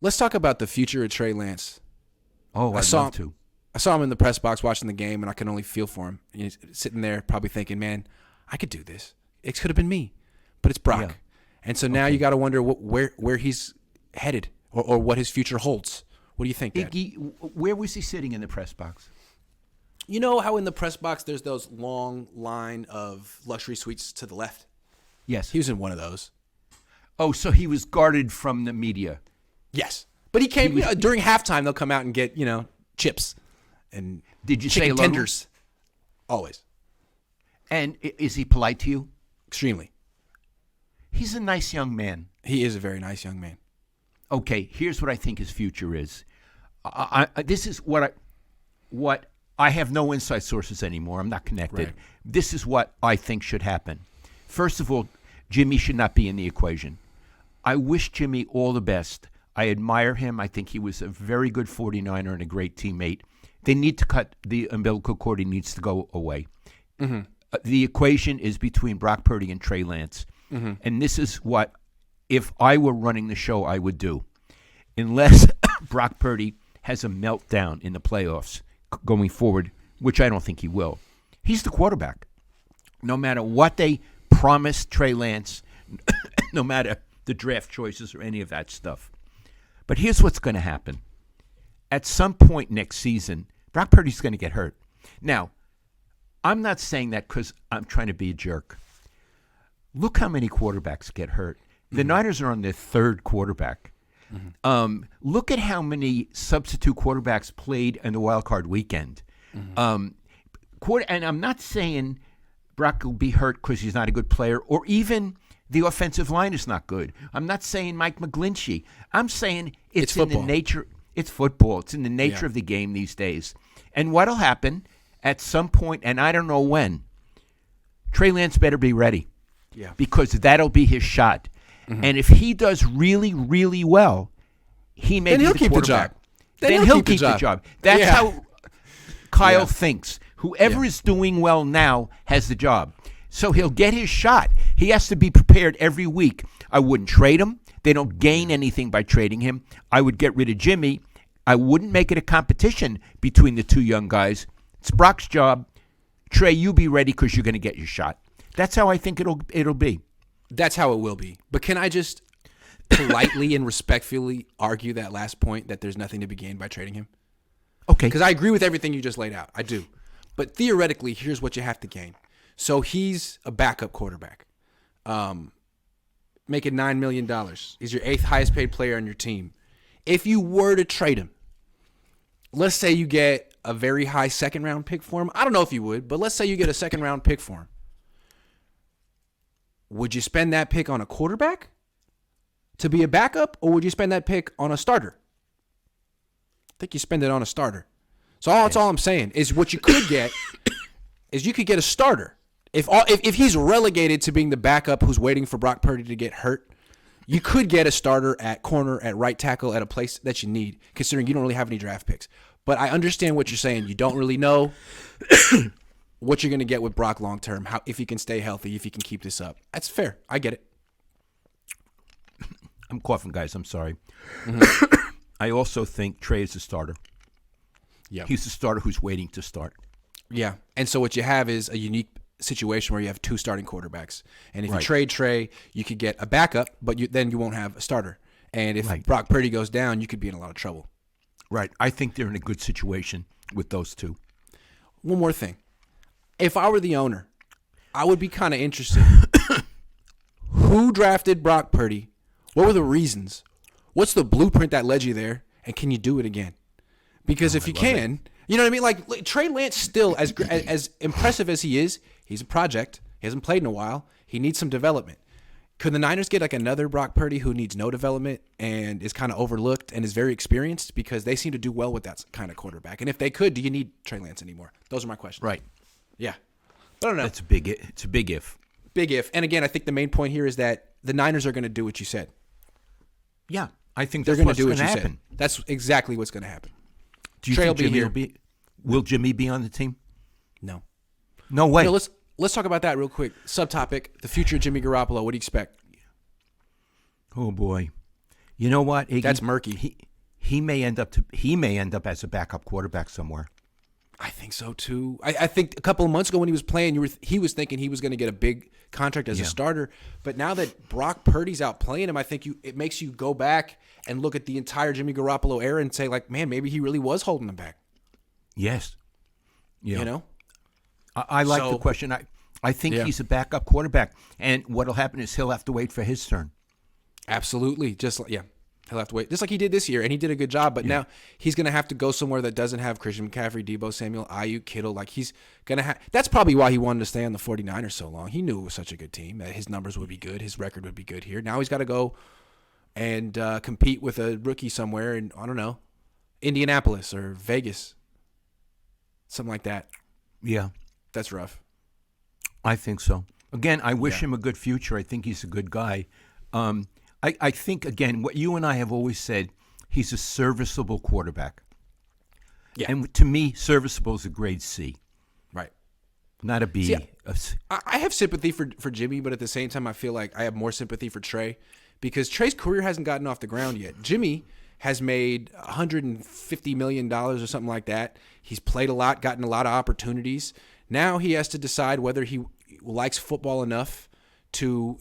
Let's talk about the future of Trey Lance. Oh, I'd love to. I saw him in the press box watching the game, and I can only feel for him. He's sitting there probably thinking, man, I could do this. It could have been me, but it's Brock. Yeah. And so now you got to wonder where he's headed or what his future holds. What do you think, Dad? Where was he sitting in the press box? You know how in the press box there's those long line of luxury suites to the left? Yes. He was in one of those. Oh, so he was guarded from the media. Yes. But he came during halftime. They'll come out and get chips and did you chicken say tenders. Always. And is he polite to you? Extremely. He's a nice young man. He is a very nice young man. Okay, here's what I think his future is. This is what I have no inside sources anymore. I'm not connected. Right. This is what I think should happen. First of all, Jimmy should not be in the equation. I wish Jimmy all the best. I admire him. I think he was a very good 49er and a great teammate. They need to cut the umbilical cord. He needs to go away. Mm-hmm. The equation is between Brock Purdy and Trey Lance. Mm-hmm. And this is what, if I were running the show, I would do. Unless Brock Purdy has a meltdown in the playoffs going forward, which I don't think he will. He's the quarterback. No matter what they promised Trey Lance, no matter the draft choices or any of that stuff. But here's what's going to happen. At some point next season, Brock Purdy's going to get hurt. Now, I'm not saying that because I'm trying to be a jerk. Look how many quarterbacks get hurt. The Niners are on their third quarterback. Mm-hmm. Look at how many substitute quarterbacks played in the wild card weekend. Mm-hmm. And I'm not saying Brock will be hurt because he's not a good player, or even the offensive line is not good. I'm not saying Mike McGlinchey. I'm saying it's in the nature. It's football. It's in the nature of the game these days. And what'll happen at some point, and I don't know when, Trey Lance better be ready. Yeah. Because that'll be his shot. Mm-hmm. And if he does really, really well, he may be the quarterback. Then he'll keep the job. That's how Kyle thinks. Whoever is doing well now has the job. So he'll get his shot. He has to be prepared every week. I wouldn't trade him. They don't gain anything by trading him. I would get rid of Jimmy. I wouldn't make it a competition between the two young guys. It's Brock's job. Trey, you be ready because you're going to get your shot. That's how I think it'll be. That's how it will be. But can I just politely and respectfully argue that last point that there's nothing to be gained by trading him? Okay. Because I agree with everything you just laid out. I do. But theoretically, here's what you have to gain. So he's a backup quarterback, making $9 million. He's your 8th highest paid player on your team. If you were to trade him, let's say you get a very high second-round pick for him. I don't know if you would, but let's say you get a second-round pick for him. Would you spend that pick on a quarterback to be a backup, or would you spend that pick on a starter? I think you spend it on a starter. So that's all I'm saying is what you could get is you could get a starter. If he's relegated to being the backup who's waiting for Brock Purdy to get hurt, you could get a starter at corner, at right tackle, at a place that you need, considering you don't really have any draft picks. But I understand what you're saying. You don't really know what you're going to get with Brock long term, if he can stay healthy, if he can keep this up. That's fair. I get it. I'm coughing, guys. I'm sorry. Mm-hmm. I also think Trey is a starter. Yeah, he's a starter who's waiting to start. Yeah, and so what you have is a unique situation where you have two starting quarterbacks. And if you trade Trey, you could get a backup, but then you won't have a starter. And if Brock Purdy goes down, you could be in a lot of trouble. Right. I think they're in a good situation with those two. One more thing. If I were the owner, I would be kind of interested. Who drafted Brock Purdy? What were the reasons? What's the blueprint that led you there? And can you do it again? Because if you can, you know what I mean? Like Trey Lance still, as impressive as he is, he's a project. He hasn't played in a while. He needs some development. Could the Niners get like another Brock Purdy who needs no development and is kind of overlooked and is very experienced? Because they seem to do well with that kind of quarterback. And if they could, do you need Trey Lance anymore? Those are my questions. Right. Yeah. I don't know. It's a big if. Big if. And again, I think the main point here is that the Niners are going to do what you said. Yeah. I think they're going to do what you said. That's exactly what's going to happen. Do you think Jimmy will Jimmy be on the team? No. No way. Let's talk about that real quick. Subtopic, the future of Jimmy Garoppolo. What do you expect? Oh, boy. You know what, Iggy? That's murky. He may end up as a backup quarterback somewhere. I think so too. I think a couple of months ago when he was playing, he was thinking he was going to get a big contract as a starter. But now that Brock Purdy's out playing him, I think it makes you go back and look at the entire Jimmy Garoppolo era and say, like, man, maybe he really was holding him back. Yes. Yeah. You know? I like the question. I think he's a backup quarterback, and what'll happen is he'll have to wait for his turn. Absolutely. He'll have to wait. Just like he did this year, and he did a good job. But now he's going to have to go somewhere that doesn't have Christian McCaffrey, Deebo Samuel, Ayuk, Kittle. Like, he's going to have – that's probably why he wanted to stay on the 49ers so long. He knew it was such a good team, that his numbers would be good, his record would be good here. Now he's got to go and compete with a rookie somewhere in, I don't know, Indianapolis or Vegas, something like that. Yeah. That's rough. I think so. Again, I wish him a good future. I think he's a good guy. I think, again, what you and I have always said, he's a serviceable quarterback. Yeah. And to me, serviceable is a grade C. Right. Not a B. See, I have sympathy for Jimmy, but at the same time, I feel like I have more sympathy for Trey because Trey's career hasn't gotten off the ground yet. Jimmy has made $150 million or something like that. He's played a lot, gotten a lot of opportunities. Now he has to decide whether he likes football enough to,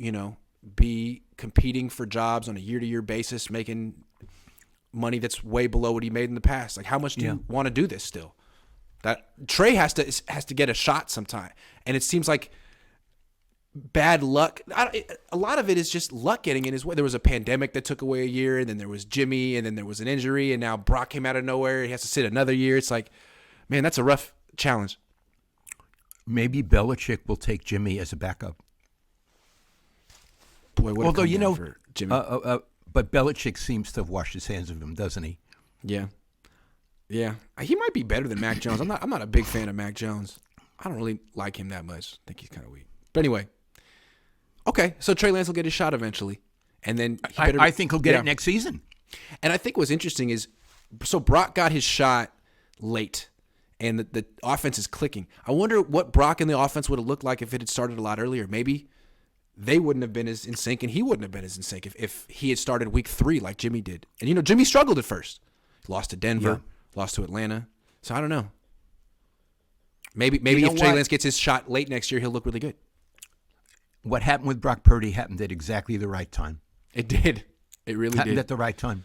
be competing for jobs on a year-to-year basis, making money that's way below what he made in the past. Like, how much do you want to do this still? That Trey has to get a shot sometime, and it seems like bad luck. A lot of it is just luck getting in his way. There was a pandemic that took away a year, and then there was Jimmy, and then there was an injury, and now Brock came out of nowhere. He has to sit another year. It's like, man, that's a rough challenge. Maybe Belichick will take Jimmy as a backup. Boy, although for Jimmy. But Belichick seems to have washed his hands of him, doesn't he? Yeah. He might be better than Mac Jones. I'm not a big fan of Mac Jones. I don't really like him that much. I think he's kind of weak. But anyway, okay. So Trey Lance will get his shot eventually, and then I think he'll get it next season. And I think what's interesting is, so Brock got his shot late, and the offense is clicking. I wonder what Brock and the offense would have looked like if it had started a lot earlier. Maybe they wouldn't have been as in sync, and he wouldn't have been as in sync if he had started week 3 like Jimmy did. And, Jimmy struggled at first. He lost to Denver, lost to Atlanta. So I don't know. Maybe if Trey Lance gets his shot late next year, he'll look really good. What happened with Brock Purdy happened at exactly the right time. It did. It really happened did. at the right time.